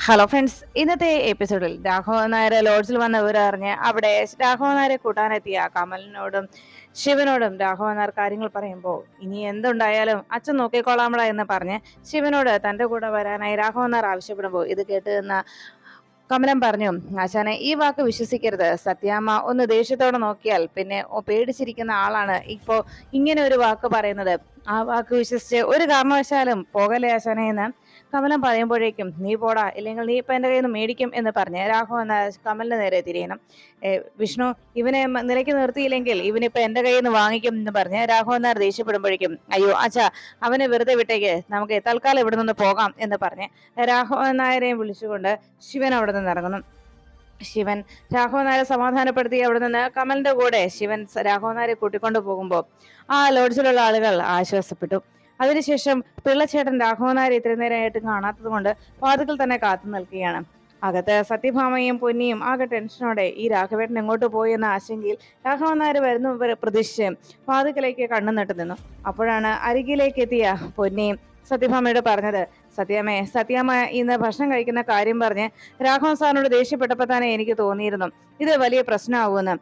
Hello friends, ഇന്നത്തെ എപ്പിസോഡിൽ രാഘവൻ നായർ ലോഡ്ജിൽ വന്ന വിവരം അറിഞ്ഞ് അവിടെ രാഘവൻ നായരെ കൂട്ടാനെത്തിയ കമലിനോടും ശിവനോടും രാഘവൻ നായർ കാര്യങ്ങൾ പറയുമ്പോൾ ഇനി എന്തുണ്ടായാലും അച്ഛൻ നോക്കിക്കോളാമള എന്ന് പറഞ്ഞ് ശിവനോട് തന്റെ കൂടെ വരാനായി രാഘവൻ നായർ ആവശ്യപ്പെടുമ്പോൾ ഇത് കേട്ട് നിന്ന കമലം പറഞ്ഞു, ആശാനെ ഈ വാക്ക് വിശ്വസിക്കരുത്. സത്യാമ്മ ഒന്ന് ദേഷ്യത്തോടെ നോക്കിയാൽ പിന്നെ പേടിച്ചിരിക്കുന്ന ആളാണ് ഇപ്പോ ഇങ്ങനെ ഒരു വാക്ക് പറയുന്നത്. ആ വാക്ക് വിശ്വസിച്ച് ഒരു കാരണവശാലും പോകല്ലേ ആശാനെ എന്ന് കമലം പറയുമ്പോഴേക്കും, നീ പോടാ, ഇല്ലെങ്കിൽ നീ ഇപ്പൊ എന്റെ കയ്യിൽ നിന്ന് മേടിക്കും എന്ന് പറഞ്ഞ് രാഘവൻ കമലിന് നേരെ തിരിയണം. വിഷ്ണു, ഇവനെ നിലയ്ക്ക് നിർത്തിയില്ലെങ്കിൽ ഇവനിപ്പൊ എന്റെ കയ്യിൽ നിന്ന് വാങ്ങിക്കും എന്ന് പറഞ്ഞ് രാഘവൻ നായർ ദേഷ്യപ്പെടുമ്പോഴേക്കും, അയ്യോ അച്ഛാ, അവനെ വെറുതെ വിട്ടേക്ക്, നമുക്ക് തൽക്കാലം ഇവിടെ നിന്ന് പോകാം എന്ന് പറഞ്ഞ് രാഘവൻ നായരെയും വിളിച്ചുകൊണ്ട് ശിവൻ അവിടെ നിന്ന് ഇറങ്ങുന്നു. ശിവൻ രാഘവൻ നായരെ സമാധാനപ്പെടുത്തി അവിടെ നിന്ന് കമലിന്റെ കൂടെ ശിവൻ രാഘവൻ നായരെ കൂട്ടിക്കൊണ്ടു പോകുമ്പോൾ ആ ലോഡ്ജിലുള്ള ആളുകൾ ആശ്വാസപ്പെട്ടു. അതിനുശേഷം പിള്ളച്ചേട്ടൻ രാഘവൻ നായരെ ഇത്രയും നേരമായിട്ട് കാണാത്തത് കൊണ്ട് വാതിക്കൽ തന്നെ കാത്തു നിൽക്കുകയാണ്. അകത്ത് സത്യഭാമയും പൊന്നിയും ആകെ ടെൻഷനോടെ ഈ രാഘവേട്ടൻ എങ്ങോട്ട് പോയി എന്ന ആശങ്കയിൽ രാഘവൻ നായർ വരുന്നു പ്രതീക്ഷിച്ച് വാതിക്കലേക്ക് കണ്ണു നട്ടു നിന്നു. അപ്പോഴാണ് അരികിലേക്ക് എത്തിയ പൊന്നിയും സത്യഭാമയോട് പറഞ്ഞത്, സത്യാമ്മ ഇന്ന് ഭക്ഷണം കഴിക്കുന്ന കാര്യം പറഞ്ഞ് രാഘവൻ സാറിനോട് ദേഷ്യപ്പെട്ടപ്പോൾ തന്നെ എനിക്ക് തോന്നിയിരുന്നു ഇത് വലിയ പ്രശ്നമാവുമെന്ന്.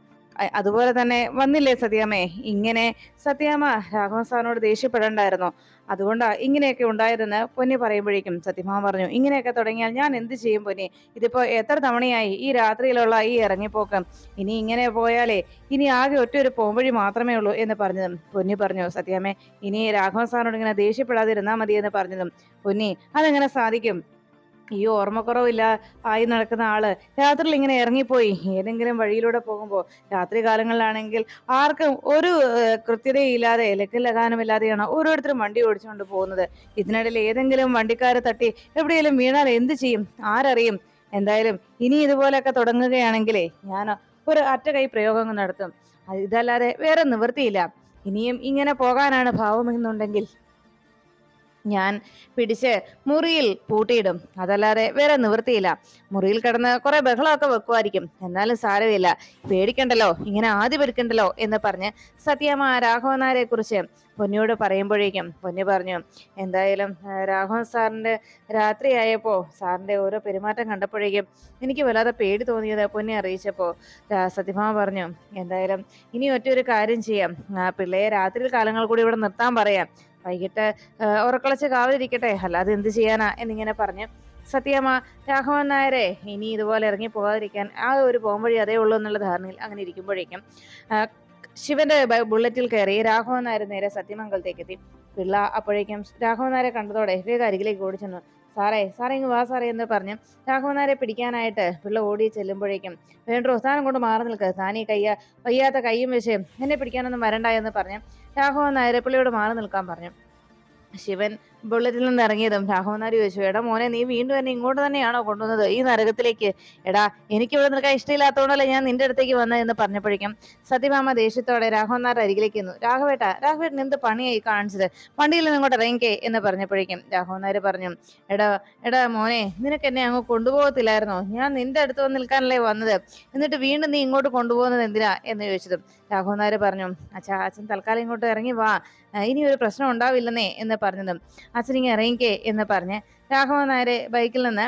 അതുപോലെ തന്നെ വന്നില്ലേ സത്യാമ്മേ, ഇങ്ങനെ സത്യാമ്മ രാഘവൻ സാറിനോട് ദേഷ്യപ്പെടണ്ടായിരുന്നോ? അതുകൊണ്ടാ ഇങ്ങനെയൊക്കെ ഉണ്ടായതെന്ന് പൊന്നി പറയുമ്പോഴേക്കും സത്യഭാമ പറഞ്ഞു, ഇങ്ങനെയൊക്കെ തുടങ്ങിയാൽ ഞാൻ എന്ത് ചെയ്യും പൊന്നി? ഇതിപ്പോ എത്ര തവണയായി ഈ രാത്രിയിലുള്ള ഈ ഇറങ്ങിപ്പോക്ക്? ഇനി ഇങ്ങനെ പോയാലേ ഇനി ആകെ ഒറ്റൊരു പോംവഴി മാത്രമേ ഉള്ളൂ എന്ന് പറഞ്ഞതും പൊന്നി പറഞ്ഞു, സത്യാമ്മേ, ഇനി രാഘവൻ സാറിനോട് ഇങ്ങനെ ദേഷ്യപ്പെടാതിരുന്നാ മതി എന്ന് പറഞ്ഞതും പൊന്നി, അതെങ്ങനെ സാധിക്കും? ഈ ഓർമ്മക്കുറവില്ല ആയി നടക്കുന്ന ആള് രാത്രിയിൽ ഇങ്ങനെ ഇറങ്ങിപ്പോയി ഏതെങ്കിലും വഴിയിലൂടെ പോകുമ്പോൾ, രാത്രി കാലങ്ങളിലാണെങ്കിൽ ആർക്കും ഒരു കൃത്യതയില്ലാതെ ലക്കും ലഗാനുമില്ലാതെയാണ് ഓരോരുത്തരും വണ്ടി ഓടിച്ചുകൊണ്ട് പോകുന്നത്. ഇതിനിടയിൽ ഏതെങ്കിലും വണ്ടിക്കാരെ തട്ടി എവിടെയെങ്കിലും വീണാൽ എന്ത് ചെയ്യും? ആരറിയും? എന്തായാലും ഇനി ഇതുപോലെയൊക്കെ തുടങ്ങുകയാണെങ്കിലേ ഞാൻ ഒരു അറ്റകൈ പ്രയോഗങ്ങൾ നടത്തും. ഇതല്ലാതെ വേറെ നിവൃത്തിയില്ല. ഇനിയും ഇങ്ങനെ പോകാനാണ് ഭാവമെന്നുണ്ടെങ്കിൽ ഞാൻ പിടിച്ച് മുറിയിൽ പൂട്ടിയിടും. അതല്ലാതെ വേറെ നിവൃത്തിയില്ല. മുറിയിൽ കിടന്ന് കുറെ ബഹളമൊക്കെ വെക്കുമായിരിക്കും, എന്നാലും സാരമില്ല, പേടിക്കണ്ടല്ലോ, ഇങ്ങനെ ആദ്യ പെരുക്കണ്ടല്ലോ എന്ന് പറഞ്ഞ് സത്യമ്മ രാഘവൻ നായരെ കുറിച്ച് പൊന്നിയോട് പറയുമ്പോഴേക്കും പൊന്നി പറഞ്ഞു, എന്തായാലും രാഘവൻ സാറിന്റെ രാത്രിയായപ്പോ സാറിന്റെ ഓരോ പെരുമാറ്റം കണ്ടപ്പോഴേക്കും എനിക്ക് വല്ലാതെ പേടി തോന്നിയത് പൊന്നി അറിയിച്ചപ്പോ സത്യഭാമ പറഞ്ഞു, എന്തായാലും ഇനി ഒറ്റൊരു കാര്യം ചെയ്യാം, പിള്ളയെ രാത്രി കാലങ്ങൾ കൂടി ഇവിടെ നിർത്താൻ പറയാം, വൈകിട്ട് ഉറക്കളച്ച് കാവലിരിക്കട്ടെ, അല്ലാതെ എന്ത് ചെയ്യാനാ എന്നിങ്ങനെ പറഞ്ഞ് സത്യമ്മ രാഘവൻ നായരെ ഇനി ഇതുപോലെ ഇറങ്ങി പോകാതിരിക്കാൻ ആ ഒരു പോംവഴി അതേ ഉള്ളൂ എന്നുള്ള ധാരണയിൽ അങ്ങനെ ഇരിക്കുമ്പോഴേക്കും ശിവന്റെ ബുള്ളറ്റിൽ കയറി രാഘവൻ നായർ നേരെ സത്യമംഗലത്തേക്ക് എത്തി. പിള്ള അപ്പോഴേക്കും രാഘവൻ നായരെ കണ്ടതോടെ വേഗം അരികിലേക്ക് ഓടി ചെന്നു. സാറേ ഇങ്ങ് വാ സാറേ എന്ന് പറഞ്ഞ് രാഘവൻ നായരെ പിടിക്കാനായിട്ട് പിള്ള ഓടി ചെല്ലുമ്പോഴേക്കും, വേണ്ടോ, സ്ഥാനം കൊണ്ട് മാറി നിൽക്കുക, താനീ വയ്യാത്ത കയ്യും വെച്ച് എന്നെ പിടിക്കാനൊന്നും വരണ്ട എന്ന് പറഞ്ഞ് രാഘവൻ നായരെ പിള്ളയോട് മാറി നിൽക്കാൻ പറഞ്ഞു. ശിവൻ ബുള്ളറ്റിൽ നിന്ന് ഇറങ്ങിയതും രാഘവൻ നായർ ചോദിച്ചു, എടാ മോനെ, നീ വീണ്ടും എന്നെ ഇങ്ങോട്ട് തന്നെയാണോ കൊണ്ടുവന്നത്, ഈ നരകത്തിലേക്ക്? എടാ, എനിക്ക് ഇവിടെ നിൽക്കാൻ ഇഷ്ടമില്ലാത്തതുകൊണ്ടല്ലേ ഞാൻ നിന്റെ അടുത്തേക്ക് വന്നതെന്ന് പറഞ്ഞപ്പോഴേക്കും സത്യഭാമ ദേഷ്യത്തോടെ രാഘവൻ നായർ അരികിലേക്ക് നിന്നു. രാഘവേട്ടൻ എന്ത് പണിയായി കാണിച്ചത്? വണ്ടിയിൽ നിന്ന് ഇങ്ങോട്ട് ഇറങ്ങിക്കേ എന്ന് പറഞ്ഞപ്പോഴേക്കും രാഘവൻ നായർ പറഞ്ഞു, എടാ മോനെ, നിനക്ക് എന്നെ അങ്ങ് കൊണ്ടുപോകത്തില്ലായിരുന്നോ? ഞാൻ നിന്റെ അടുത്ത് വന്ന് നിൽക്കാനല്ലേ വന്നത്, എന്നിട്ട് വീണ്ടും നീ ഇങ്ങോട്ട് കൊണ്ടുപോകുന്നത് എന്തിനാ എന്ന് ചോദിച്ചതും രാഘവൻ നായർ പറഞ്ഞു, അച്ഛൻ തൽക്കാലം ഇങ്ങോട്ട് ഇറങ്ങി വാ, ഇനി ഒരു പ്രശ്നം ഉണ്ടാവില്ലെന്നേ എന്ന് പറഞ്ഞതും അച്ഛനിങ്ങ ഇറങ്ങിക്കേ എന്ന് പറഞ്ഞ് രാഘവൻ നായരെ ബൈക്കിൽ നിന്ന്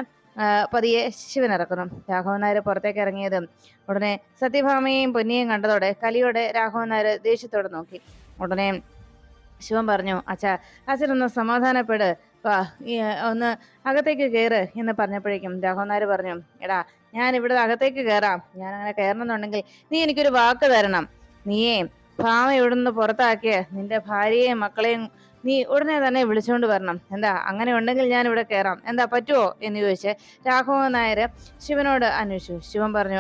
പതിയെ ശിവൻ ഇറക്കുന്നു. രാഘവൻ നായർ പുറത്തേക്ക് ഇറങ്ങിയതും ഉടനെ സത്യഭാമയെയും പൊന്നിയെയും കണ്ടതോടെ കലിയോടെ രാഘവൻ നായർ ദേഷ്യത്തോടെ നോക്കി. ഉടനെ ശിവൻ പറഞ്ഞു, അച്ഛനൊന്ന് സമാധാനപ്പെട്, ഒന്ന് അകത്തേക്ക് കയറ് എന്ന് പറഞ്ഞപ്പോഴേക്കും രാഘവൻ നായർ പറഞ്ഞു, എടാ, ഞാൻ ഇവിടെ അകത്തേക്ക് കയറാം, ഞാൻ അങ്ങനെ കയറണമെന്നുണ്ടെങ്കിൽ നീ എനിക്കൊരു വാക്ക് തരണം. നീയേ ഭാമ ഇവിടെ നിന്ന് പുറത്താക്കിയ നിന്റെ ഭാര്യയെയും മക്കളെയും നീ ഉടനെ തന്നെ വിളിച്ചുകൊണ്ട് വരണം. എന്താ, അങ്ങനെ ഉണ്ടെങ്കിൽ ഞാൻ ഇവിടെ കയറാം, എന്താ പറ്റുമോ എന്ന് ചോദിച്ച് രാഘവൻ നായർ ശിവനോട് അന്വേഷിച്ചു. ശിവൻ പറഞ്ഞു,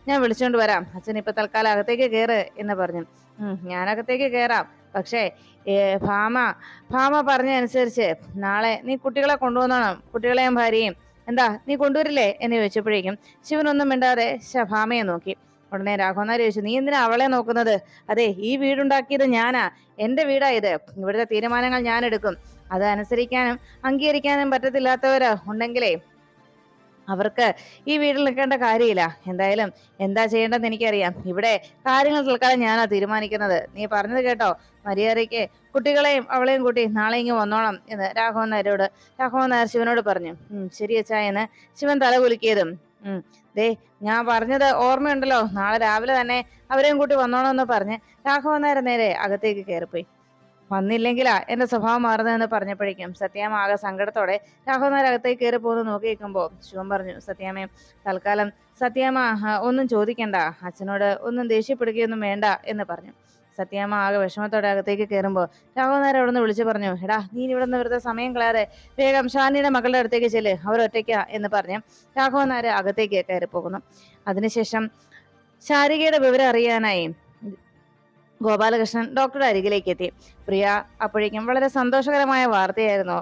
ഞാൻ വിളിച്ചുകൊണ്ട് വരാം, അച്ഛൻ ഇപ്പൊ തൽക്കാലം അകത്തേക്ക് കയറ് എന്ന് പറഞ്ഞു. ഞാൻ അകത്തേക്ക് കയറാം, പക്ഷേ ഭാമ പറഞ്ഞനുസരിച്ച് നാളെ നീ കുട്ടികളെ കൊണ്ടുവന്നോണം, കുട്ടികളെയും ഭാര്യയും. എന്താ, നീ കൊണ്ടുവരില്ലേ എന്ന് ചോദിച്ചപ്പോഴേക്കും ശിവനൊന്നും മിണ്ടാതെ ഭാമയെ നോക്കി. ഉടനെ രാഘവൻ നായർ ചോദിച്ചു, നീ എന്തിനാ അവളെ നോക്കുന്നത്? അതെ, ഈ വീടുണ്ടാക്കിയത് ഞാനാ, എന്റെ വീടാ ഇത്, ഇവിടുത്തെ തീരുമാനങ്ങൾ ഞാൻ എടുക്കും, അത് അനുസരിക്കാനും അംഗീകരിക്കാനും പറ്റത്തില്ലാത്തവര് ഉണ്ടെങ്കിലേ അവർക്ക് ഈ വീട്ടിൽ നിൽക്കേണ്ട കാര്യമില്ല. എന്തായാലും എന്താ ചെയ്യേണ്ടതെന്ന് എനിക്കറിയാം. ഇവിടെ കാര്യങ്ങൾ തൽക്കാലം ഞാനാ തീരുമാനിക്കുന്നത്. നീ പറഞ്ഞത് കേട്ടോ? മര്യാദയ്ക്ക് കുട്ടികളെയും അവളെയും കൂട്ടി നാളെ ഇങ്ങ് വന്നോണം എന്ന് രാഘവൻ നായർ ശിവനോട് പറഞ്ഞു. ശരി അച്ഛാ എന്ന് ശിവൻ തല കുലുക്കിയതും ദേ ഞാൻ പറഞ്ഞത് ഓർമ്മയുണ്ടല്ലോ, നാളെ രാവിലെ തന്നെ അവരെയും കൂട്ടി വന്നോണം എന്ന് പറഞ്ഞ് രാഘവൻ നായർ നേരെ അകത്തേക്ക് കയറിപ്പോയി. വന്നില്ലെങ്കിലാ എന്റെ സ്വഭാവം മാറുന്നതെന്ന് പറഞ്ഞപ്പോഴേക്കും സത്യാമ്മ ആകെ സങ്കടത്തോടെ രാഘവൻ നായർ അകത്തേക്ക് കയറി പോകുന്നത് നോക്കി നിൽക്കുമ്പോൾ ശിവൻ പറഞ്ഞു, സത്യാമ്മേ തൽക്കാലം സത്യാമ്മ ഒന്നും ചോദിക്കണ്ട, അച്ഛനോട് ഒന്നും ദേഷ്യപ്പെടുകയൊന്നും വേണ്ട എന്ന് പറഞ്ഞു. സത്യാമ്മ ആകെ വിഷമത്തോടെ അകത്തേക്ക് കയറുമ്പോൾ രാഘവൻ നായർ അവിടെ നിന്ന് വിളിച്ചു പറഞ്ഞു, എടാ നീ ഇവിടെ നിന്ന് വെറുതെ സമയം കളയാതെ വേഗം ഷാനിയുടെ മകളുടെ അടുത്തേക്ക് ചെല്ല്, അവർ ഒറ്റയ്ക്കാ എന്ന് പറഞ്ഞ് രാഘവൻ നായർ അകത്തേക്ക് കയറി പോകുന്നു. അതിനുശേഷം ശാരികയുടെ വിവരം അറിയാനായി ഗോപാലകൃഷ്ണൻ ഡോക്ടറുടെ അരികിലേക്ക് എത്തി. പ്രിയ അപ്പോഴേക്കും വളരെ സന്തോഷകരമായ വാർത്തയായിരുന്നു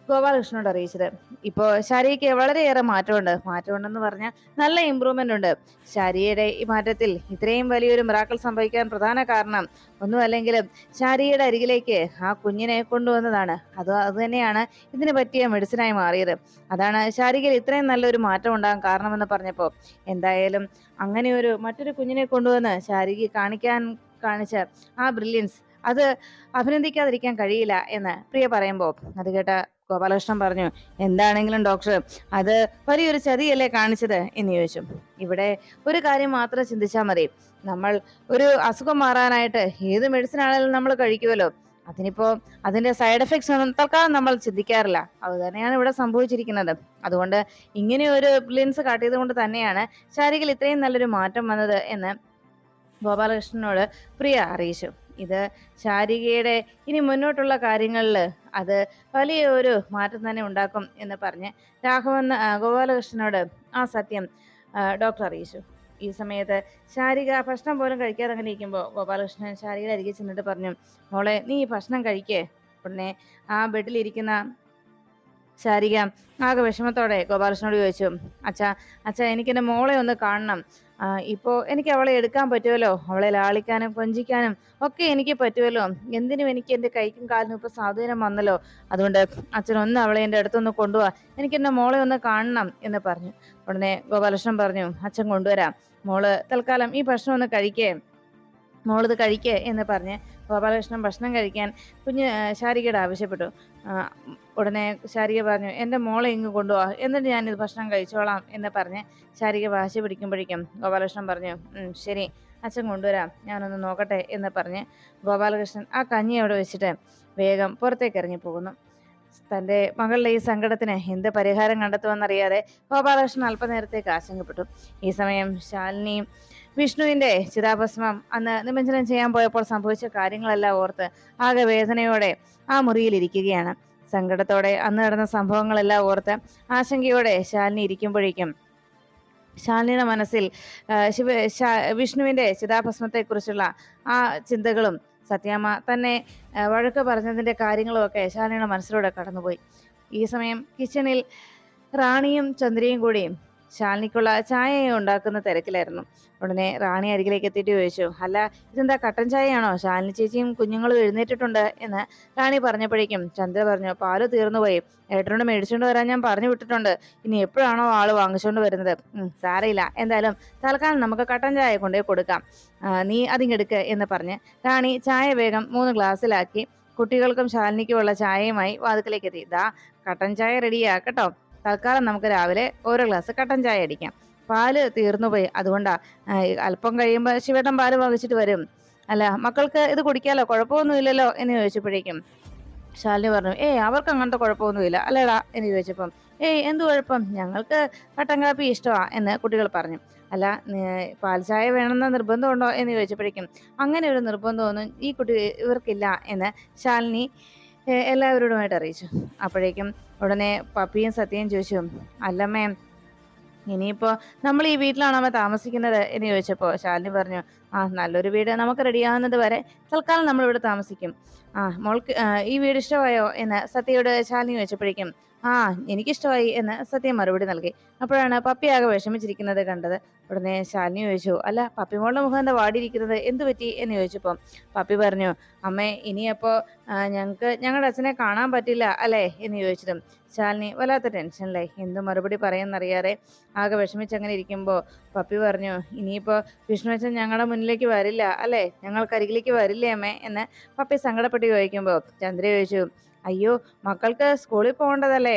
ഗോപാലകൃഷ്ണനോട് അറിയിച്ചത്. ഇപ്പോൾ ശാരികയ്ക്ക് വളരെയേറെ മാറ്റമുണ്ടെന്ന് പറഞ്ഞാൽ നല്ല ഇമ്പ്രൂവ്മെന്റ് ഉണ്ട്. ശാരികയുടെ ഈ മാറ്റത്തിൽ ഇത്രയും വലിയൊരു മിറാക്കിൾ സംഭവിക്കാൻ പ്രധാന കാരണം ഒന്നുമല്ലെങ്കിലും ശാരികയുടെ അരികിലേക്ക് ആ കുഞ്ഞിനെ കൊണ്ടുവന്നതാണ്. അത് തന്നെയാണ് ഇതിന് പറ്റിയ മെഡിസിനായി മാറിയത്. അതാണ് ശാരികയിൽ ഇത്രയും നല്ലൊരു മാറ്റം ഉണ്ടാകാൻ കാരണമെന്ന് പറഞ്ഞപ്പോൾ എന്തായാലും അങ്ങനെ മറ്റൊരു കുഞ്ഞിനെ കൊണ്ടുവന്ന് ശാരിക കാണിച്ച ആ ബ്രില്യൻസ് അത് അഭിനന്ദിക്കാതിരിക്കാൻ കഴിയില്ല എന്ന് പ്രിയ പറയുമ്പോൾ അത് കേട്ട ഗോപാലകൃഷ്ണൻ പറഞ്ഞു, എന്താണെങ്കിലും ഡോക്ടർ അത് വലിയൊരു ചതിയല്ലേ കാണിച്ചത് എന്ന് ചോദിച്ചു. ഇവിടെ ഒരു കാര്യം മാത്രം ചിന്തിച്ചാൽ മതി. നമ്മൾ ഒരു അസുഖം മാറാനായിട്ട് ഏത് മെഡിസിൻ ആണെങ്കിലും നമ്മൾ കഴിക്കുമല്ലോ. അതിന്റെ സൈഡ് എഫക്ട്സ് ഒന്നും തൽക്കാലം നമ്മൾ ചിന്തിക്കാറില്ല. അത് തന്നെയാണ് ഇവിടെ സംഭവിച്ചിരിക്കുന്നത്. അതുകൊണ്ട് ഇങ്ങനെ ഒരു ബ്രില്യൻസ് കാട്ടിയത് കൊണ്ട് തന്നെയാണ് ശാരികയിൽ ഇത്രയും നല്ലൊരു മാറ്റം വന്നത് എന്ന് ഗോപാലകൃഷ്ണനോട് പ്രിയ അറിയിച്ചു. ഇത് ശാരികയുടെ ഇനി മുന്നോട്ടുള്ള കാര്യങ്ങളിൽ അത് വലിയ ഒരു മാറ്റം തന്നെ ഉണ്ടാക്കും എന്ന് പറഞ്ഞ് ഗോപാലകൃഷ്ണനോട് ആ സത്യം ഡോക്ടർ അറിയിച്ചു. ഈ സമയത്ത് ശാരിക ഭക്ഷണം പോലും കഴിക്കാതെ അങ്ങനെ ഇരിക്കുമ്പോൾ ഗോപാലകൃഷ്ണൻ ശാരികയുടെ അരികെ ചെന്നിട്ട് പറഞ്ഞു, മോളെ നീ ഈ ഭക്ഷണം കഴിക്കേ. ഉടനെ ആ ബെഡിലിരിക്കുന്ന ശാരിക ആകെ വിഷമത്തോടെ ഗോപാലകൃഷ്ണനോട് ചോദിച്ചു, അച്ഛാ എനിക്കെൻ്റെ മോളെ ഒന്ന് കാണണം. ഇപ്പോൾ എനിക്ക് അവളെ എടുക്കാൻ പറ്റുമല്ലോ, അവളെ ലാളിക്കാനും കൊഞ്ചിക്കാനും ഒക്കെ എനിക്ക് പറ്റുമല്ലോ. എന്തിനും എനിക്ക് എൻ്റെ കൈക്കും കാലിനും ഇപ്പോൾ സ്വാധീനം വന്നല്ലോ. അതുകൊണ്ട് അച്ഛനൊന്ന് അവളെ എൻ്റെ അടുത്തൊന്ന് കൊണ്ടുപോവാ, എനിക്ക് എൻ്റെ മോളെ ഒന്ന് കാണണം എന്ന് പറഞ്ഞു. ഉടനെ ഗോപാലകൃഷ്ണൻ പറഞ്ഞു, അച്ഛൻ കൊണ്ടുവരാം, മോള് തൽക്കാലം ഈ ഭക്ഷണം ഒന്ന് മോളിത് കഴിക്കേ എന്ന് പറഞ്ഞ് ഗോപാലകൃഷ്ണൻ ഭക്ഷണം കഴിക്കാൻ ശാരികയോട് ആവശ്യപ്പെട്ടു. ഉടനെ ശാരിക പറഞ്ഞു, എൻ്റെ മോളെ ഇങ്ങ് കൊണ്ടുപോവാ, എന്നിട്ട് ഞാനിത് ഭക്ഷണം കഴിച്ചോളാം എന്ന് പറഞ്ഞ് ശാരിക വാശി പിടിക്കുമ്പോഴേക്കും ഗോപാലകൃഷ്ണൻ പറഞ്ഞു, ശരി അച്ഛൻ കൊണ്ടുവരാം, ഞാനൊന്ന് നോക്കട്ടെ എന്ന് പറഞ്ഞ് ഗോപാലകൃഷ്ണൻ ആ കഞ്ഞി അവിടെ വെച്ചിട്ട് വേഗം പുറത്തേക്ക് ഇറങ്ങിപ്പോകുന്നു. തൻ്റെ മകളുടെ ഈ സങ്കടത്തിന് എന്ത് പരിഹാരം കണ്ടെത്തുമെന്നറിയാതെ ഗോപാലകൃഷ്ണൻ അല്പനേരത്തേക്ക് ആശങ്കപ്പെട്ടു. ഈ സമയം ശാലിനിയും വിഷ്ണുവിന്റെ ചിതാഭസ്മം അന്ന് നിമഞ്ജനം ചെയ്യാൻ പോയപ്പോൾ സംഭവിച്ച കാര്യങ്ങളെല്ലാം ഓർത്ത് ആകെ വേദനയോടെ ആ മുറിയിൽ ഇരിക്കുകയാണ്. സങ്കടത്തോടെ അന്ന് നടന്ന സംഭവങ്ങളെല്ലാം ഓർത്ത് ആശങ്കയോടെ ശാലിനി ഇരിക്കുമ്പോഴേക്കും ശാലിനിയുടെ മനസ്സിൽ വിഷ്ണുവിന്റെ ചിതാഭസ്മത്തെക്കുറിച്ചുള്ള ആ ചിന്തകളും സത്യാമ്മ തന്നെ വഴക്ക് പറഞ്ഞതിന്റെ കാര്യങ്ങളും ഒക്കെ ശാലിനിയുടെ മനസ്സിലൂടെ കടന്നുപോയി. ഈ സമയം കിച്ചണിൽ റാണിയും ചന്ദ്രയും കൂടിയും ശാലിനിക്കുള്ള ചായ ഉണ്ടാക്കുന്ന തിരക്കിലായിരുന്നു. ഉടനെ റാണി അരികിലേക്ക് എത്തിയിട്ട് ചോദിച്ചു, അല്ല ഇതെന്താ കട്ടൻ ചായയാണോ? ശാലിനി ചേച്ചിയും കുഞ്ഞുങ്ങളും എഴുന്നേറ്റിട്ടുണ്ട് എന്ന് റാണി പറഞ്ഞപ്പോഴേക്കും ചന്ദ്ര പറഞ്ഞു, പാല് തീർന്നുപോയി, ഏട്ടനോട് മേടിച്ചുകൊണ്ട് വരാൻ ഞാൻ പറഞ്ഞു വിട്ടിട്ടുണ്ട്, ഇനി എപ്പോഴാണോ ആള് വാങ്ങിച്ചുകൊണ്ട് വരുന്നത്. സാരയില്ല, എന്തായാലും തൽക്കാലം നമുക്ക് കട്ടൻ ചായ കൊണ്ടേ കൊടുക്കാം, നീ അതിങ്ങെടുക്ക് എന്ന് പറഞ്ഞ് റാണി ചായ വേഗം 3 ഗ്ലാസ്സിലാക്കി കുട്ടികൾക്കും ശാലിനിക്കുമുള്ള ചായയുമായി വാതിക്കലേക്ക് എത്തി. ഇതാ കട്ടൻ ചായ റെഡിയാ കേട്ടോ, തൽക്കാലം നമുക്ക് രാവിലെ ഓരോ ഗ്ലാസ് കട്ടൻ ചായ അടിക്കാം, പാല് തീർന്നുപോയി, അതുകൊണ്ടാ അല്പം കഴിയുമ്പോൾ ശിവേട്ടൻ പാല് വാങ്ങിച്ചിട്ട് വരും, അല്ല മക്കൾക്ക് ഇത് കുടിക്കാലോ, കുഴപ്പമൊന്നുമില്ലല്ലോ എന്ന് ചോദിച്ചപ്പോഴേക്കും ശാലിനി പറഞ്ഞു, അവർക്ക് അങ്ങനത്തെ കുഴപ്പമൊന്നുമില്ല അല്ലേടാ എന്ന് ചോദിച്ചപ്പം എന്ത് കുഴപ്പം, ഞങ്ങൾക്ക് കട്ടൻ കാപ്പി ഇഷ്ടമാ എന്ന് കുട്ടികൾ പറഞ്ഞു. അല്ല പാൽ ചായ വേണമെന്ന നിർബന്ധമുണ്ടോ എന്ന് ചോദിച്ചപ്പോഴേക്കും അങ്ങനെ ഒരു നിർബന്ധമൊന്നും ഇവർക്കില്ല എന്ന് ശാലിനി എല്ലാവരോടുമായിട്ട് അറിയിച്ചു. അപ്പോഴേക്കും ഉടനെ പപ്പിയും സത്യയും ചോദിച്ചു, അല്ലമ്മേ ഇനിയിപ്പോൾ നമ്മൾ ഈ വീട്ടിലാണോ അമ്മ താമസിക്കുന്നത് എന്ന് ചോദിച്ചപ്പോൾ ശാലിനി പറഞ്ഞു, നല്ലൊരു വീട് നമുക്ക് റെഡിയാകുന്നത് വരെ തൽക്കാലം നമ്മളിവിടെ താമസിക്കും. മോൾക്ക് ഈ വീട് ഇഷ്ടമായോ എന്ന് സത്യയോട് ശാലിനി ചോദിച്ചപ്പോഴേക്കും ആ എനിക്കിഷ്ടമായി എന്ന് സത്യം മറുപടി നൽകി. അപ്പോഴാണ് പപ്പി ആകെ വിഷമിച്ചിരിക്കുന്നത് കണ്ടത്. ഉടനെ ശാലിനി ചോദിച്ചു, അല്ല പപ്പിമോളുടെ മുഖം എന്താ വാടിയിരിക്കുന്നത്, എന്ത് പറ്റി എന്ന് ചോദിച്ചപ്പോൾ പപ്പി പറഞ്ഞു, അമ്മേ ഇനിയപ്പോ ഞങ്ങളുടെ അച്ഛനെ കാണാൻ പറ്റില്ല അല്ലേ എന്ന് ചോദിച്ചതും ശാലിനി വല്ലാത്ത ടെൻഷനിലായി. എന്ത് മറുപടി പറയുമെന്നറിയാതെ ആകെ വിഷമിച്ചങ്ങനെ ഇരിക്കുമ്പോൾ പപ്പി പറഞ്ഞു, ഇനിയിപ്പോ വിഷ്ണു അച്ഛൻ ഞങ്ങളുടെ മുന്നിലേക്ക് വരില്ല അല്ലേ, ഞങ്ങൾക്കരികിലേക്ക് വരില്ലേ അമ്മേ എന്ന് പപ്പി സങ്കടപ്പെട്ട് ചോദിക്കുമ്പോൾ ചന്ദ്ര ചോദിച്ചു, അയ്യോ മക്കൾക്ക് സ്കൂളിൽ പോകേണ്ടതല്ലേ,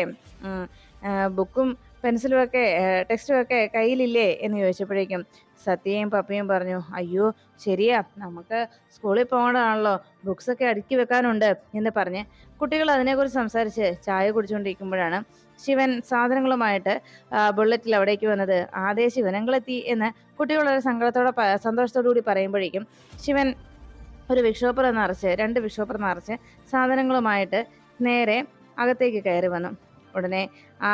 ബുക്കും പെൻസിലും ഒക്കെ ടെക്സ്റ്റും ഒക്കെ കയ്യിലില്ലേ എന്ന് ചോദിച്ചപ്പോഴേക്കും സത്യയും പപ്പയും പറഞ്ഞു, അയ്യോ ശരിയാ, നമുക്ക് സ്കൂളിൽ പോകേണ്ടതാണല്ലോ, ബുക്സ് ഒക്കെ അടുക്കി വെക്കാനുണ്ട് എന്ന് പറഞ്ഞ് കുട്ടികൾ അതിനെക്കുറിച്ച് സംസാരിച്ച് ചായ കുടിച്ചുകൊണ്ടിരിക്കുമ്പോഴാണ് ശിവൻ സാധനങ്ങളുമായിട്ട് ബുള്ളറ്റിൽ അവിടേക്ക് വന്നത്. ആദ്യ ശിവനങ്ങളെത്തി എന്ന് കുട്ടികൾ വളരെ സന്തോഷത്തോടു കൂടി പറയുമ്പോഴേക്കും ശിവൻ ഒരു വിക്ഷോപ്പർ നിറച്ച് 2 വിക്ഷോപ്പർ നിറച്ച് സാധനങ്ങളുമായിട്ട് നേരെ അകത്തേക്ക് കയറി വന്നു. ഉടനെ ആ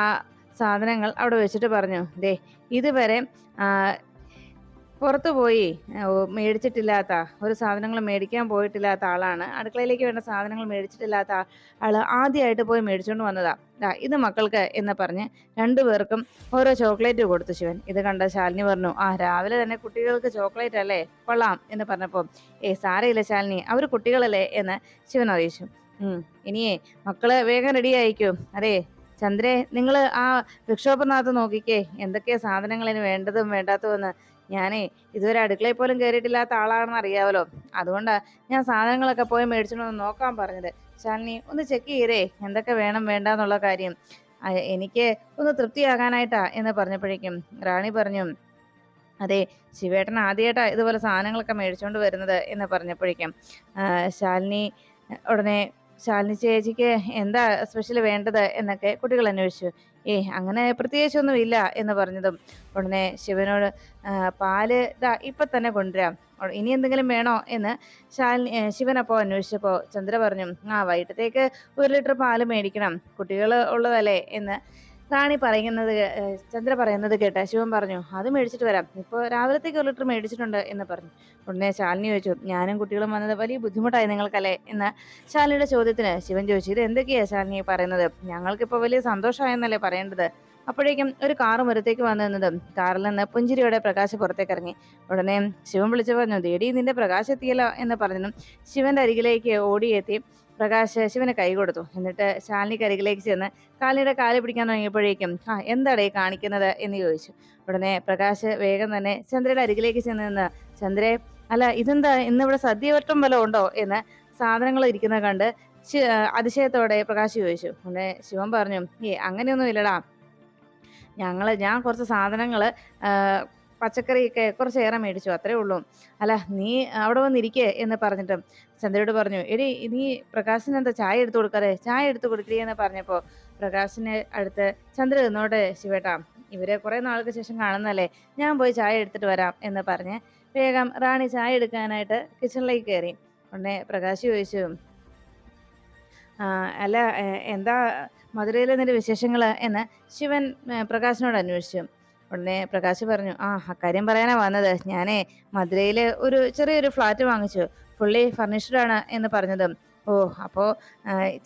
സാധനങ്ങൾ അവിടെ വെച്ചിട്ട് പറഞ്ഞു, ദേ ഇതുവരെ പുറത്തു പോയി മേടിച്ചിട്ടില്ലാത്ത ഒരു സാധനങ്ങൾ മേടിക്കാൻ പോയിട്ടില്ലാത്ത ആളാണ്, അടുക്കളയിലേക്ക് വേണ്ട സാധനങ്ങൾ മേടിച്ചിട്ടില്ലാത്ത ആള് ആദ്യമായിട്ട് പോയി മേടിച്ചുകൊണ്ട് വന്നതാ, ഇത് മക്കൾക്ക് എന്ന് പറഞ്ഞ് 2 പേർക്കും ഓരോ ചോക്ലേറ്റ് കൊടുത്തു ശിവൻ. ഇത് കണ്ട ശാലിനി പറഞ്ഞു, രാവിലെ തന്നെ കുട്ടികൾക്ക് ചോക്ലേറ്റ് അല്ലേ, കൊള്ളാം എന്ന് പറഞ്ഞപ്പോൾ സാരയില്ല ശാലിനി, അവർ കുട്ടികളല്ലേ എന്ന് ശിവൻ അറിയിച്ചു. ഇനിയേ മക്കള് വേഗം റെഡി ആയിക്കും. അതെ ചന്ദ്രേ, നിങ്ങൾ ആ വൃക്ഷോപ്പറിനകത്ത് നോക്കിക്കേ, എന്തൊക്കെയാ സാധനങ്ങളിന് വേണ്ടതും വേണ്ടാത്തതെന്ന്. ഞാനേ ഇതുവരെ അടുക്കളയിൽ പോലും കയറിയിട്ടില്ലാത്ത ആളാണെന്ന് അറിയാമല്ലോ, അതുകൊണ്ടാ ഞാൻ സാധനങ്ങളൊക്കെ പോയി മേടിച്ചോണ്ട് നോക്കാൻ പറഞ്ഞത്. ശാലിനി ഒന്ന് ചെക്ക് ചെയ്തേ എന്തൊക്കെ വേണം വേണ്ടെന്നുള്ള കാര്യം, എനിക്ക് ഒന്ന് തൃപ്തിയാകാനായിട്ടാ എന്ന് പറഞ്ഞപ്പോഴേക്കും റാണി പറഞ്ഞു, അതെ ശിവേട്ടൻ ആദ്യമായിട്ടാ ഇതുപോലെ സാധനങ്ങളൊക്കെ മേടിച്ചോണ്ട് വരുന്നത് എന്ന് പറഞ്ഞപ്പോഴേക്കും ശാലിനി ഉടനെ ശാലിനി ചേച്ചിക്ക് എന്താ സ്പെഷ്യൽ വേണ്ടത് എന്നൊക്കെ കുട്ടികൾ അന്വേഷിച്ചു. അങ്ങനെ പ്രത്യേകിച്ചൊന്നും ഇല്ല എന്ന് പറഞ്ഞതും ഉടനെ ശിവനോട് പാല് ഇപ്പൊ തന്നെ കൊണ്ടുവരാം, ഇനി എന്തെങ്കിലും വേണോ എന്ന് ശിവൻ അപ്പോൾ അന്വേഷിച്ചപ്പോൾ ചന്ദ്ര പറഞ്ഞു, വൈകിട്ടത്തേക്ക് 1 ലിറ്റർ പാല് മേടിക്കണം, കുട്ടികൾ ഉള്ളതല്ലേ എന്ന് റാണി പറയുന്നത് ചന്ദ്ര പറയുന്നത് കേട്ട ശിവൻ പറഞ്ഞു, അത് മേടിച്ചിട്ട് വരാം, ഇപ്പോൾ രാവിലത്തേക്ക് 1 ലിറ്റർ മേടിച്ചിട്ടുണ്ട് എന്ന് പറഞ്ഞു. ഉടനെ ശാലിനി ചോദിച്ചു, ഞാനും കുട്ടികളും വന്നത് വലിയ ബുദ്ധിമുട്ടായി നിങ്ങൾക്കല്ലേ എന്ന് ശാലിനിയുടെ ചോദ്യത്തിന് ശിവൻ ചോദിച്ചു, ഇത് എന്തൊക്കെയാ ശാലിനി പറയുന്നത്, ഞങ്ങൾക്കിപ്പോൾ വലിയ സന്തോഷമായെന്നല്ലേ പറയേണ്ടത്. അപ്പോഴേക്കും ഒരു കാറ് മുരത്തേക്ക് വന്നു നിന്നതും കാറിൽ നിന്ന് പുഞ്ചിരിയോടെ പ്രകാശ് പുറത്തേക്ക് ഇറങ്ങി. ഉടനെ ശിവൻ വിളിച്ചു പറഞ്ഞു, ദേടി നിന്റെ പ്രകാശ് എത്തിയല്ലോ എന്ന് പറഞ്ഞതും ശിവന്റെ അരികിലേക്ക് ഓടിയെത്തി പ്രകാശ് ശിവന് കൈ കൊടുത്തു. എന്നിട്ട് ശാലിനിക്ക് അരികിലേക്ക് ചെന്ന് കാലിയുടെ കാല് പിടിക്കാൻ തുടങ്ങിയപ്പോഴേക്കും എന്താടേ കാണിക്കുന്നത് എന്ന് ചോദിച്ചു. ഉടനെ പ്രകാശ് വേഗം തന്നെ ചന്ദ്രയുടെ അരികിലേക്ക് ചെന്ന് നിന്ന്, ചന്ദ്രേ അല്ല ഇതെന്താ ഇന്നിവിടെ സദ്യവട്ടം വല്ലതും ഉണ്ടോ എന്ന് സാധനങ്ങൾ ഇരിക്കുന്നത് കണ്ട് അതിശയത്തോടെ പ്രകാശ് ചോദിച്ചു. ഉടനെ ശിവൻ പറഞ്ഞു, അങ്ങനെയൊന്നും ഇല്ലടാ, ഞാൻ കുറച്ച് സാധനങ്ങൾ പച്ചക്കറിയൊക്കെ കുറച്ചേറെ മേടിച്ചു, അത്രേ ഉള്ളൂ, അല്ല നീ അവിടെ വന്നിരിക്കേ എന്ന് പറഞ്ഞിട്ടും ചന്ദ്രയോട് പറഞ്ഞു, എടി നീ പ്രകാശിന് എന്താ ചായ എടുത്തു കൊടുക്കാതെ, ചായ എടുത്തു കൊടുക്കേ എന്ന് പറഞ്ഞപ്പോൾ പ്രകാശിന് അടുത്ത് ചന്ദ്ര നിന്നോട്ടെ ശിവേട്ടാ, ഇവരെ കുറെ നാൾക്ക് ശേഷം കാണുന്നല്ലേ, ഞാൻ പോയി ചായ എടുത്തിട്ട് വരാം എന്ന് പറഞ്ഞ് വേഗം റാണി ചായ എടുക്കാനായിട്ട് കിച്ചണിലേക്ക് കയറി. ഉടനെ പ്രകാശ് ചോദിച്ചു, അല്ല എന്താ മധുരയിലെ നിന്റെ വിശേഷങ്ങൾ എന്ന് ശിവൻ പ്രകാശിനോട് അന്വേഷിച്ചു. ഉടനെ പ്രകാശ് പറഞ്ഞു, അക്കാര്യം പറയാനാ വന്നത്, ഞാനേ മധുരയില് ഒരു ചെറിയൊരു ഫ്ലാറ്റ് വാങ്ങിച്ചു, ഫുള്ളി ഫർണിഷ്ഡാണ് എന്ന് പറഞ്ഞതും, അപ്പോ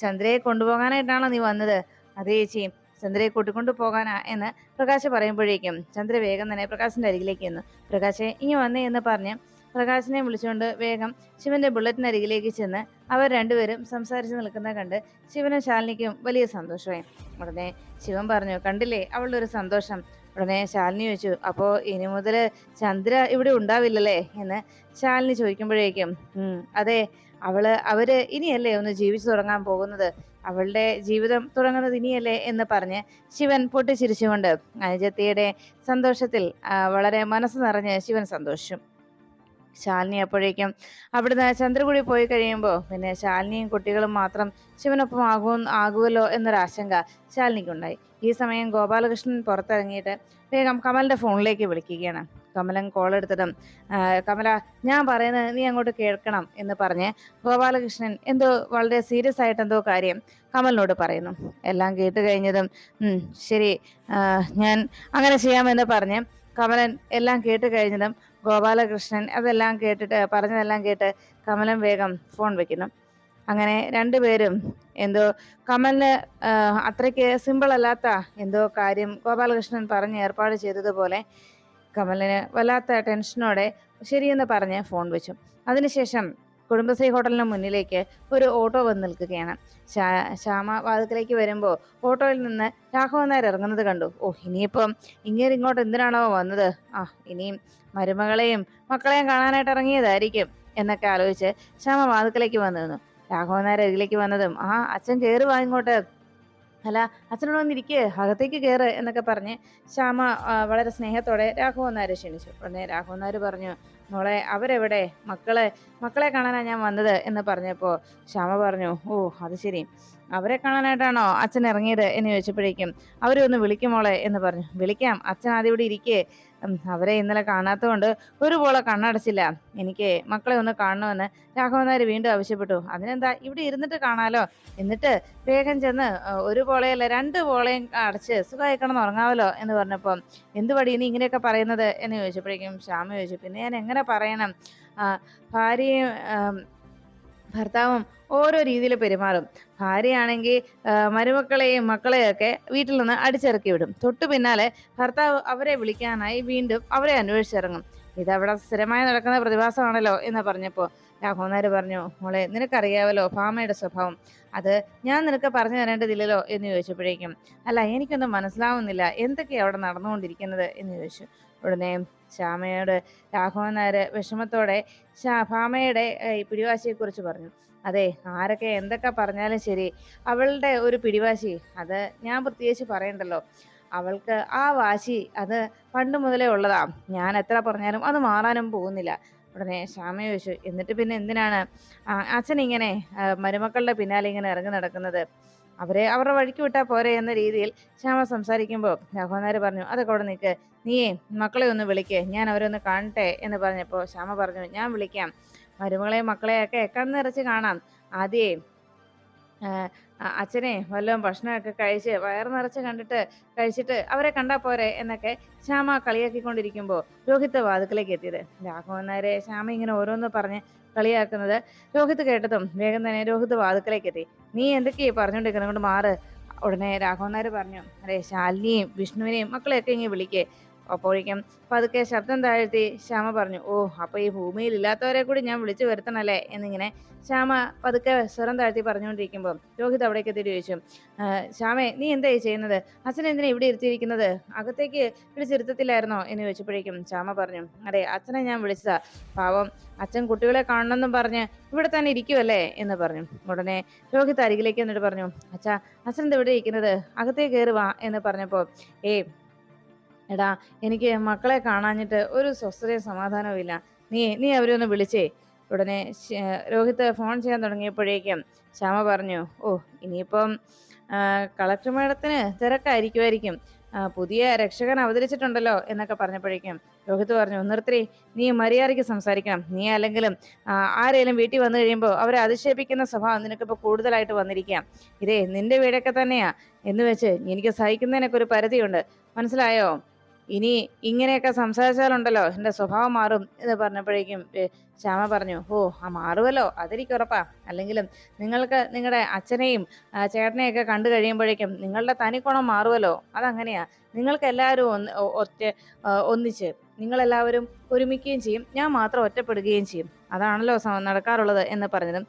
ചന്ദ്രയെ കൊണ്ടുപോകാനായിട്ടാണോ നീ വന്നത്? അതേ ചേച്ചി, ചന്ദ്രയെ കൂട്ടിക്കൊണ്ടു പോകാനാ എന്ന് പ്രകാശ് പറയുമ്പോഴേക്കും ചന്ദ്ര വേഗം തന്നെ പ്രകാശിന്റെ അരികിലേക്ക് ചെന്നു. പ്രകാശെ ഇനി വന്നേ എന്ന് പറഞ്ഞ് പ്രകാശിനെ വിളിച്ചുകൊണ്ട് വേഗം ശിവന്റെ ബുള്ളറ്റിനരികിലേക്ക് ചെന്ന് അവർ രണ്ടുപേരും സംസാരിച്ച് നിൽക്കുന്നത് കണ്ട് ശിവനും ശാലിനിക്കും വലിയ സന്തോഷമായി. ഉടനെ ശിവൻ പറഞ്ഞു, കണ്ടില്ലേ അവളുടെ ഒരു സന്തോഷം. ഉടനെ ശാലിനി ചോദിച്ചു, അപ്പോൾ ഇനി മുതൽ ചന്ദ്ര ഇവിടെ ഉണ്ടാവില്ലല്ലേ എന്ന് ശാലിനി ചോദിക്കുമ്പോഴേക്കും അതെ, അവര് ഇനിയല്ലേ ഒന്ന് ജീവിച്ചു തുടങ്ങാൻ പോകുന്നത്, അവളുടെ ജീവിതം തുടങ്ങുന്നത് ഇനിയല്ലേ എന്ന് പറഞ്ഞ് ശിവൻ പൊട്ടിച്ചിരിച്ചുകൊണ്ട് അനുജത്തിയുടെ സന്തോഷത്തിൽ വളരെ മനസ്സ് നിറഞ്ഞ് ശിവൻ സന്തോഷിച്ചു. ശാലിനി അപ്പോഴേക്കും അവിടുന്ന് ചന്ദ്രകുടി പോയി കഴിയുമ്പോൾ പിന്നെ ശാലിനിയും കുട്ടികളും മാത്രം ശിവനൊപ്പം ആകുമല്ലോ എന്നൊരാശങ്ക ശാലിനിക്കുണ്ടായി. ഈ സമയം ഗോപാലകൃഷ്ണൻ പുറത്തിറങ്ങിയിട്ട് വേഗം കമലിന്റെ ഫോണിലേക്ക് വിളിക്കുകയാണ്. കമലൻ കോൾ എടുത്തിട്ടും, കമല ഞാൻ പറയുന്നത് നീ അങ്ങോട്ട് കേൾക്കണം എന്ന് പറഞ്ഞ് ഗോപാലകൃഷ്ണൻ എന്തോ വളരെ സീരിയസ് ആയിട്ട് എന്തോ കാര്യം കമലിനോട് പറയുന്നു. എല്ലാം കേട്ട് കഴിഞ്ഞതും ശരി ഞാൻ അങ്ങനെ ചെയ്യാമെന്ന് പറഞ്ഞ് കമലൻ എല്ലാം കേട്ട് കഴിഞ്ഞതും ഗോപാലകൃഷ്ണൻ അതെല്ലാം കേട്ടിട്ട് പറഞ്ഞതെല്ലാം കേട്ട് കമലൻ വേഗം ഫോൺ വെക്കുന്നു. അങ്ങനെ രണ്ടുപേരും എന്തോ കമലിന് അത്രയ്ക്ക് സിമ്പിൾ അല്ലാത്ത എന്തോ കാര്യം ഗോപാലകൃഷ്ണൻ പറഞ്ഞ് ഏർപ്പാട് ചെയ്തതുപോലെ കമലിന് വല്ലാത്ത ടെൻഷനോടെ ശരിയെന്ന് പറഞ്ഞ് ഫോൺ വെച്ചു. അതിനുശേഷം കുടുംബശ്രീ ഹോട്ടലിന് മുന്നിലേക്ക് ഒരു ഓട്ടോ വന്ന് നിൽക്കുകയാണ്. ശ്യാമ വാതിക്കലേക്ക് വരുമ്പോൾ ഓട്ടോയിൽ നിന്ന് രാഘവൻ നായർ ഇറങ്ങുന്നത് കണ്ടു. ഓ, ഇനിയിപ്പം ഇങ്ങോട്ട് എന്തിനാണോ വന്നത്? ഇനിയും മരുമകളെയും മക്കളെയും കാണാനായിട്ട് ഇറങ്ങിയതായിരിക്കും എന്നൊക്കെ ആലോചിച്ച് ശ്യാമ വാതിക്കലേക്ക് വന്നു നിന്നു. രാഘവൻ നായർ അരികിലേക്ക് വന്നതും അച്ഛൻ കയറി വാ ഇങ്ങോട്ട്, അല്ല അച്ഛനോട് വന്നിരിക്കേ, അകത്തേക്ക് കയറ് എന്നൊക്കെ പറഞ്ഞ് ശ്യാമ വളരെ സ്നേഹത്തോടെ രാഘവൻ നായർ ക്ഷണിച്ചു. ഉടനെ രാഘവൻ നായർ പറഞ്ഞു, മോളെ അവരെവിടെ? മക്കളെ കാണാനാണ് ഞാൻ വന്നത് എന്ന് പറഞ്ഞപ്പോൾ ശ്യാമ പറഞ്ഞു, ഓ അത് ശരി, അവരെ കാണാനായിട്ടാണോ അച്ഛൻ ഇറങ്ങിയത് എന്ന് ചോദിച്ചപ്പോഴേക്കും അവരെ ഒന്ന് വിളിക്കുമോളെ എന്ന് പറഞ്ഞു. വിളിക്കാം, അച്ഛൻ ആദ്യം ഇവിടെ ഇരിക്കേ. അവരെ ഇന്നലെ കാണാത്തതുകൊണ്ട് ഒരു പോളെ കണ്ണടച്ചില്ല. എനിക്ക് മക്കളെ ഒന്ന് കാണണമെന്ന് രാഘവൻ നായർ വീണ്ടും ആവശ്യപ്പെട്ടു. അതിനെന്താ, ഇവിടെ ഇരുന്നിട്ട് കാണാലോ. എന്നിട്ട് വേഗം ചെന്ന് ഒരു പോളയല്ല 2 പോളയും അടച്ച് സുഖമായി കിടന്ന് ഉറങ്ങാമല്ലോ എന്ന് പറഞ്ഞപ്പോൾ എന്തുപടി ഇനി ഇങ്ങനെയൊക്കെ പറയുന്നത് എന്ന് ചോദിച്ചപ്പോഴേക്കും ശ്യാമ ചോദിച്ചു, പിന്നെ ഞാൻ എങ്ങനെ പറയണം? ഭാര്യയും ഭർത്താവും ഓരോ രീതിയിൽ പെരുമാറും. ഭാര്യയാണെങ്കിൽ മരുമക്കളെയും മക്കളെയൊക്കെ വീട്ടിൽ നിന്ന് അടിച്ചിറക്കി വിടും. തൊട്ടു പിന്നാലെ ഭർത്താവ് അവരെ വിളിക്കാനായി വീണ്ടും അവരെ അന്വേഷിച്ചിറങ്ങും. ഇതവിടെ സ്ഥിരമായി നടക്കുന്ന പ്രതിഭാസമാണല്ലോ എന്ന് പറഞ്ഞപ്പോൾ രാഘവൻ നായർ പറഞ്ഞു, മോളെ നിനക്കറിയാവല്ലോ ഭാമയുടെ സ്വഭാവം, അത് ഞാൻ നിനക്ക് പറഞ്ഞു തരേണ്ടതില്ലല്ലോ എന്ന് ചോദിച്ചപ്പോഴേക്കും അല്ല എനിക്കൊന്നും മനസ്സിലാവുന്നില്ല, എന്തൊക്കെയാണ് അവിടെ നടന്നുകൊണ്ടിരിക്കുന്നത് എന്ന് ചോദിച്ചു. ഉടനെ ശ്യാമയോട് രാഘവൻ നായർ വിഷമത്തോടെ ഭാമയുടെ പിടിവാശിയെക്കുറിച്ച് പറഞ്ഞു. അതെ, ആരൊക്കെ എന്തൊക്കെ പറഞ്ഞാലും ശരി, അവളുടെ ഒരു പിടിവാശി അത് ഞാൻ പ്രത്യേകിച്ച് പറയണ്ടല്ലോ. അവൾക്ക് ആ വാശി അത് പണ്ട് മുതലേ ഉള്ളതാ. ഞാൻ എത്ര പറഞ്ഞാലും അത് മാറാനും പോകുന്നില്ല. ഉടനെ ശ്യാമ ചോദിച്ചു, എന്നിട്ട് പിന്നെ എന്തിനാണ് അച്ഛൻ ഇങ്ങനെ മരുമക്കളുടെ പിന്നാലെ ഇങ്ങനെ ഇറങ്ങി നടക്കുന്നത്? അവരുടെ വഴിക്ക് വിട്ടാൽ പോരെ എന്ന രീതിയിൽ ശ്യാമ സംസാരിക്കുമ്പോൾ രാഘവൻ നായർ പറഞ്ഞു, അതൊക്കെ അവിടെ നിൽക്ക്, നീയേ മക്കളെ ഒന്ന് വിളിക്ക്, ഞാൻ അവരെ ഒന്ന് കാണട്ടെ എന്ന് പറഞ്ഞപ്പോൾ ശ്യാമ പറഞ്ഞു, ഞാൻ വിളിക്കാം, മരുമകളെയും മക്കളെയൊക്കെ കണ്ണിറച്ച് കാണാം. ആദ്യേ അച്ഛനെ വല്ലതും ഭക്ഷണമൊക്കെ കഴിച്ച് വയറ് നിറച്ച് കഴിച്ചിട്ട് അവരെ കണ്ടാൽ പോരെ എന്നൊക്കെ ശ്യാമ കളിയാക്കിക്കൊണ്ടിരിക്കുമ്പോൾ രോഹിത്ത് വാതുക്കലേക്ക് എത്തിയത്. രാഘവൻ നായരെ ശ്യാമ ഇങ്ങനെ ഓരോന്ന് പറഞ്ഞ് കളിയാക്കുന്നത് രോഹിത്ത് കേട്ടതും വേഗം തന്നെ രോഹിത്ത് വാതുക്കലേക്ക് എത്തി. നീ എന്തൊക്കെയാ പറഞ്ഞുകൊണ്ടിരിക്കുന്നത്, കൊണ്ട് മാറ്. ഉടനെ രാഘവൻ നായർ പറഞ്ഞു, അതെ ശാലിനിയും വിഷ്ണുവിനെയും മക്കളെയൊക്കെ ഇങ്ങനെ വിളിക്കേ. അപ്പോഴേക്കും പതുക്കെ ശബ്ദം താഴ്ത്തി ശ്യാമ പറഞ്ഞു, ഓ അപ്പൊ ഈ ഭൂമിയിൽ ഇല്ലാത്തവരെ കൂടി ഞാൻ വിളിച്ചു വരുത്തണല്ലേ എന്നിങ്ങനെ ശ്യാമ പതുക്കെ സ്വരം താഴ്ത്തി പറഞ്ഞുകൊണ്ടിരിക്കുമ്പോൾ രോഹിത് അവിടേക്ക് എത്തിയിട്ട് ചോദിച്ചു, ശ്യാമേ നീ എന്തായി ചെയ്യുന്നത്? അച്ഛൻ എന്തിനാ ഇവിടെ ഇരുത്തിയിരിക്കുന്നത്? അകത്തേക്ക് വിളിച്ചിരുത്തത്തില്ലായിരുന്നോ എന്ന് ചോദിച്ചപ്പോഴേക്കും ശ്യാമ പറഞ്ഞു, അതെ അച്ഛനെ ഞാൻ വിളിച്ചതാ, പാവം അച്ഛൻ കുട്ടികളെ കാണണമെന്നും പറഞ്ഞ് ഇവിടെ തന്നെ ഇരിക്കുവല്ലേ എന്ന് പറഞ്ഞു. ഉടനെ രോഹിത് അരികിലേക്ക് എന്നിട്ട് പറഞ്ഞു, അച്ഛൻ എന്താ ഇവിടെ ഇരിക്കുന്നത്, അകത്തേക്ക് കയറുവാ എന്ന് പറഞ്ഞപ്പോൾ എടാ എനിക്ക് മക്കളെ കാണാഞ്ഞിട്ട് ഒരു സ്വസ്ഥതയും സമാധാനവും ഇല്ല, നീ അവരെ ഒന്ന് വിളിച്ചേ. ഉടനെ രോഹിത്ത് ഫോൺ ചെയ്യാൻ തുടങ്ങിയപ്പോഴേക്കും ശ്യാമ പറഞ്ഞു, ഓ ഇനിയിപ്പം കളക്ടർ മേഡത്തിന് തിരക്കായിരിക്കുമായിരിക്കും, പുതിയ രക്ഷകൻ അവതരിച്ചിട്ടുണ്ടല്ലോ എന്നൊക്കെ പറഞ്ഞപ്പോഴേക്കും രോഹിത്ത് പറഞ്ഞു, നിർത്തി, നീ മര്യാദയ്ക്ക് സംസാരിക്കണം, നീ അല്ലെങ്കിലും ആരെങ്കിലും വീട്ടിൽ വന്നു കഴിയുമ്പോൾ അവരെ അധിക്ഷേപിക്കുന്ന സ്വഭാവം നിനക്കിപ്പോൾ കൂടുതലായിട്ട് വന്നിരിക്കാം. ഇതേ നിന്റെ വീടൊക്കെ തന്നെയാ എന്ന് വെച്ച് എനിക്ക് സഹിക്കുന്നതിനൊക്കെ ഒരു പരിധിയുണ്ട്, മനസ്സിലായോ? ഇനി ഇങ്ങനെയൊക്കെ സംസാരിച്ചാലുണ്ടല്ലോ എൻ്റെ സ്വഭാവം മാറും എന്ന് പറഞ്ഞപ്പോഴേക്കും ശ്യാമ പറഞ്ഞു, ഓ മാറുമല്ലോ, അതെനിക്ക് ഉറപ്പാ, അല്ലെങ്കിലും നിങ്ങൾക്ക് നിങ്ങളുടെ അച്ഛനെയും ചേട്ടനെയൊക്കെ കണ്ടു കഴിയുമ്പോഴേക്കും നിങ്ങളുടെ തനിക്കോണം മാറുമല്ലോ, അതങ്ങനെയാ, നിങ്ങൾക്ക് എല്ലാവരും ഒന്നിച്ച് നിങ്ങളെല്ലാവരും ഒരുമിക്കുകയും ചെയ്യും, ഞാൻ മാത്രം ഒറ്റപ്പെടുകയും ചെയ്യും, അതാണല്ലോ നടക്കാറുള്ളത് എന്ന് പറഞ്ഞതും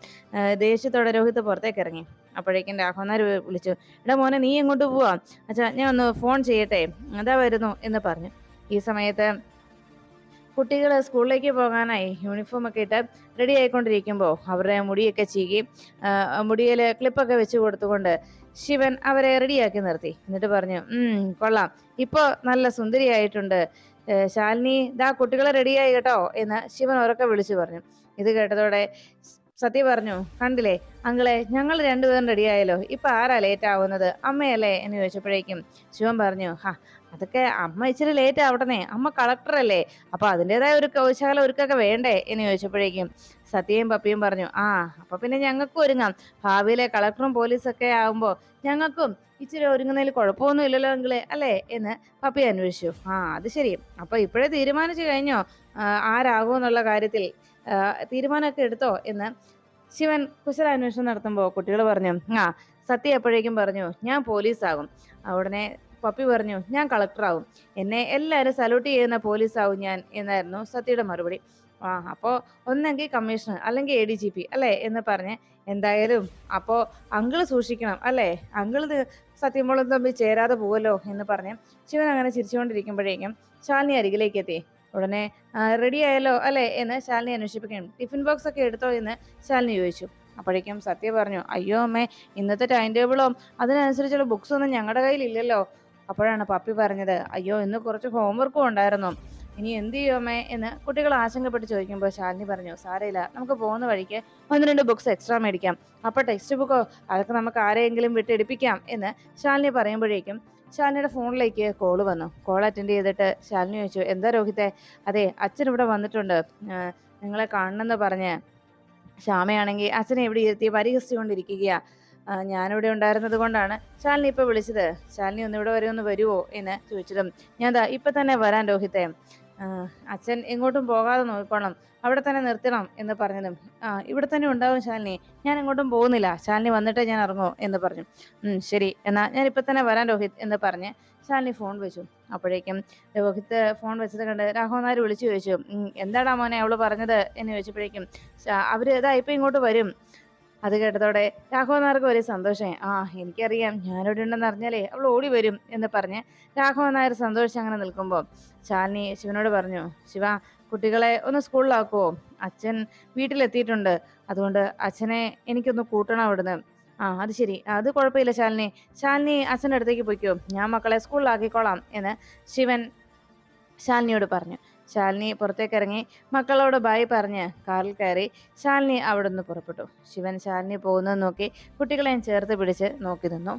ദേഷ്യത്തോടെ രോഹിത്ത് പുറത്തേക്ക് ഇറങ്ങി. അപ്പോഴേക്കും രാഘവൻ നായർ വിളിച്ചു, എടാ മോനെ നീ എങ്ങോട്ട് പോവാ? അച്ഛാ ഞാൻ ഒന്ന് ഫോൺ ചെയ്യട്ടെ, അതാ വരുന്നു എന്ന് പറഞ്ഞു. ഈ സമയത്ത് കുട്ടികൾ സ്കൂളിലേക്ക് പോകാനായി യൂണിഫോം ഒക്കെ ഇട്ട് റെഡി ആയിക്കൊണ്ടിരിക്കുമ്പോൾ അവരുടെ മുടിയൊക്കെ ചീകി മുടിയിൽ ക്ലിപ്പൊക്കെ വെച്ച് കൊടുത്തുകൊണ്ട് ശിവൻ അവരെ റെഡിയാക്കി നിർത്തി. എന്നിട്ട് പറഞ്ഞു, കൊള്ളാം, ഇപ്പൊ നല്ല സുന്ദരിയായിട്ടുണ്ട് ശാലിനി, ദാ കുട്ടികളെ റെഡിയായി കേട്ടോ എന്ന് ശിവൻ ഉറക്കെ വിളിച്ചു പറഞ്ഞു. ഇത് കേട്ടതോടെ സത്യ പറഞ്ഞു, കണ്ടില്ലേ അങ്കിളെ, ഞങ്ങൾ രണ്ടുപേരും റെഡിയായല്ലോ, ഇപ്പൊ ആരാ ലേറ്റ് ആവുന്നത്, അമ്മയല്ലേ എന്ന് ചോദിച്ചപ്പോഴേക്കും ശിവൻ പറഞ്ഞു, അതൊക്കെ അമ്മ ഇച്ചിരി ലേറ്റ് ആവട്ടെ, അമ്മ കളക്ടറല്ലേ, അപ്പൊ അതിൻ്റെതായ ഒരു കൗശാല ഒരുക്കൊക്കെ വേണ്ടേ എന്ന് ചോദിച്ചപ്പോഴേക്കും സത്യയും പപ്പിയും പറഞ്ഞു, അപ്പൊ പിന്നെ ഞങ്ങൾക്കും ഒരുങ്ങാം, ഭാവിയിലെ കളക്ടറും പോലീസൊക്കെ ആവുമ്പോ ഞങ്ങൾക്കും ഇച്ചിരി ഒരുങ്ങുന്നതിൽ കുഴപ്പമൊന്നും ഇല്ലല്ലോ എങ്കിലേ അല്ലേ എന്ന് പപ്പി അന്വേഷിച്ചു. അത് ശരി, അപ്പൊ ഇപ്പോഴേ തീരുമാനിച്ചു കഴിഞ്ഞോ ആരാകുമെന്നുള്ള കാര്യത്തിൽ? തീരുമാനമൊക്കെ എടുത്തോ എന്ന് ശിവൻ കുശലാന്വേഷണം നടത്തുമ്പോൾ കുട്ടികൾ പറഞ്ഞു, ആ സത്യ എപ്പോഴേക്കും പറഞ്ഞു ഞാൻ പോലീസാകും. ഉടനെ പപ്പി പറഞ്ഞു, ഞാൻ കളക്ടറാകും. എന്നെ എല്ലാവരും സല്യൂട്ട് ചെയ്യുന്ന പോലീസാവും ഞാൻ എന്നായിരുന്നു സത്യയുടെ മറുപടി. അപ്പോ ഒന്നെങ്കിൽ കമ്മീഷണർ അല്ലെങ്കിൽ ADGP അല്ലേ എന്ന് പറഞ്ഞ്, എന്തായാലും അപ്പോ അങ്കിള് സൂക്ഷിക്കണം അല്ലേ, അങ്കിള് സത്യമോളും തമ്മിൽ ചേരാതെ പോവല്ലോ എന്ന് പറഞ്ഞ് ശിവൻ അങ്ങനെ ചിരിച്ചുകൊണ്ടിരിക്കുമ്പോഴേക്കും ശാലിനി അരികിലേക്ക് എത്തി. ഉടനെ റെഡി ആയല്ലോ അല്ലേ എന്ന് ശാലിനി അന്വേഷിപ്പിക്കണം. ടിഫിൻ ബോക്സ് ഒക്കെ എടുത്തോ എന്ന് ശാലിനി ചോദിച്ചു. അപ്പോഴേക്കും സത്യ പറഞ്ഞു, അയ്യോ അമ്മേ, ഇന്നത്തെ ടൈം ടേബിളും അതിനനുസരിച്ചുള്ള ബുക്സ് ഒന്നും ഞങ്ങളുടെ കയ്യിലില്ലല്ലോ. അപ്പോഴാണ് പപ്പി പറഞ്ഞത്, അയ്യോ ഇന്ന് കുറച്ച് ഹോംവർക്കും ഉണ്ടായിരുന്നു, ഇനി എന്ത് ചെയ്യും അമ്മേ എന്ന് കുട്ടികൾ ആശങ്കപ്പെട്ട് ചോദിക്കുമ്പോൾ ശാലിനി പറഞ്ഞു, സാരമില്ല, നമുക്ക് പോകുന്ന വഴിക്ക് 1-2 ബുക്സ് എക്സ്ട്രാ മേടിക്കാം, അപ്പോൾ ടെക്സ്റ്റ് ബുക്കോ അതൊക്കെ നമുക്ക് ആരെയെങ്കിലും വിട്ടെടുപ്പിക്കാം എന്ന് ശാലിനി പറയുമ്പോഴേക്കും ശാലിനിയുടെ ഫോണിലേക്ക് കോള് വന്നു. കോൾ അറ്റൻഡ് ചെയ്തിട്ട് ശാലിനി ചോദിച്ചു, എന്താ രോഹിത്തെ? അതെ, അച്ഛൻ ഇവിടെ വന്നിട്ടുണ്ട്, നിങ്ങളെ കാണണമെന്ന് പറഞ്ഞ്. ശ്യാമയാണെങ്കിൽ അച്ഛനെ എവിടെ ഇരുത്തി പരിഹസിച്ചുകൊണ്ടിരിക്കുകയാ. ഞാനിവിടെ ഉണ്ടായിരുന്നത് കൊണ്ടാണ് ശാലിനി ഇപ്പൊ വിളിച്ചത്. ശാലിനി ഒന്ന് ഇവിടെ വരെ ഒന്ന് വരുവോ എന്ന് ചോദിച്ചതും, ഞാൻ ദാ ഇപ്പൊ തന്നെ വരാൻ രോഹിത്തെ, അച്ഛൻ എങ്ങോട്ടും പോകാതെ നോക്കണം, അവിടെ തന്നെ നിർത്തണം എന്ന് പറഞ്ഞതും, ഇവിടെ തന്നെ ഉണ്ടാവും ശാലിനി, ഞാൻ എങ്ങോട്ടും പോകുന്നില്ല, ശാലിനി വന്നിട്ടേ ഞാൻ ഇറങ്ങൂ എന്ന് പറഞ്ഞു. ശരി, എന്നാ ഞാൻ ഇപ്പൊ തന്നെ വരാൻ രോഹിത് എന്ന് പറഞ്ഞ് ശാലിനി ഫോൺ വെച്ചു. അപ്പോഴേക്കും രോഹിത്ത് ഫോൺ വെച്ചത് കണ്ട് രാഘവൻ നായർ വിളിച്ചു ചോദിച്ചു, എന്താടാ മോനെ അവള് പറഞ്ഞത് എന്ന് ചോദിച്ചപ്പോഴേക്കും, അവര് ഇതാ ഇപ്പൊ ഇങ്ങോട്ട് വരും. അത് കേട്ടതോടെ രാഘവൻ നായർക്ക് വലിയ സന്തോഷമായി. എനിക്കറിയാം, ഞാനിവിടെ ഉണ്ടെന്ന് അറിഞ്ഞാലേ അവൾ ഓടി വരും എന്ന് പറഞ്ഞ് രാഘവൻ നായർ സന്തോഷിച്ച് അങ്ങനെ നിൽക്കുമ്പോൾ ശാലിനി ശിവനോട് പറഞ്ഞു, ശിവ, കുട്ടികളെ ഒന്ന് സ്കൂളിലാക്കുവോ? അച്ഛൻ വീട്ടിലെത്തിയിട്ടുണ്ട്, അതുകൊണ്ട് അച്ഛനെ എനിക്കൊന്ന് കൂട്ടണം അവിടുന്ന്. അത് ശരി, അത് കുഴപ്പമില്ല ശാലിനി, ശാലിനി അച്ഛൻ്റെ അടുത്തേക്ക് പോയിക്കോ, ഞാൻ മക്കളെ സ്കൂളിലാക്കിക്കോളാം എന്ന് ശിവൻ ശാലിനിയോട് പറഞ്ഞു. ശാലിനി പുറത്തേക്ക് ഇറങ്ങി മക്കളോട് ബൈ പറഞ്ഞ് കാറിൽ കയറി ശാലിനി അവിടെ നിന്ന് പുറപ്പെട്ടു. ശിവൻ ശാലിനി പോകുന്നത് നോക്കി കുട്ടികളെയും ചേർത്ത് പിടിച്ച് നോക്കി നിന്നു.